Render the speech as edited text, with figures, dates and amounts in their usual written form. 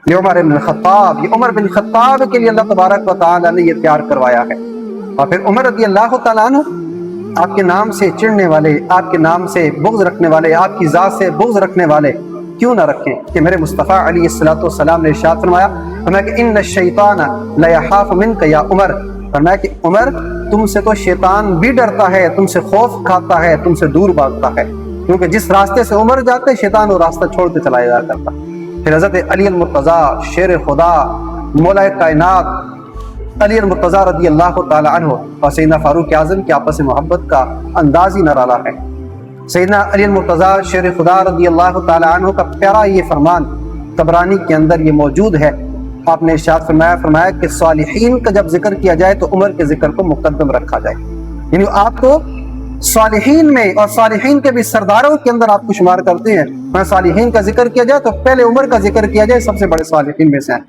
یہ عمر بن خطاب، یہ عمر بن خطاب کے لیے اللہ تبارک و تعالیٰ نے یہ پیار کروایا ہے۔ اور پھر عمر رضی اللہ تعالیٰ عنہ آپ کے نام سے چڑھنے والے، آپ کے نام سے بغض رکھنے والے، آپ کی ذات سے بغض رکھنے والے کیوں نہ رکھیں کہ میرے مصطفیٰ علیہ السلام نے ارشاد فرمایا کہ ان الشیطان لیخاف منک یا عمر، فرمایا کہ عمر تم سے تو شیطان بھی ڈرتا ہے، تم سے خوف کھاتا ہے، تم سے دور بھاگتا ہے، کیونکہ جس راستے سے عمر جاتے شیطان وہ راستہ چھوڑ کے چلا جایا کرتا۔ پھر حضرت علی المرتضیٰ شیر خدا مولا کائنات علی المرتضیٰ رضی اللہ تعالی عنہ اور سیدنا فاروق اعظم کی آپس میں محبت کا انداز ہی نرالا ہے۔ سیدنا علی المرتضیٰ شیر خدا رضی اللہ تعالی عنہ کا پیارا یہ فرمان طبرانی کے اندر یہ موجود ہے۔ آپ نے ارشاد فرمایا کہ صالحین کا جب ذکر کیا جائے تو عمر کے ذکر کو مقدم رکھا جائے، یعنی آپ کو صالحین میں اور صالحین کے بھی سرداروں کے اندر آپ کو شمار کرتے ہیں۔ صالحین کا ذکر کیا جائے تو پہلے عمر کا ذکر کیا جائے، سب سے بڑے صالحین میں سے ہیں۔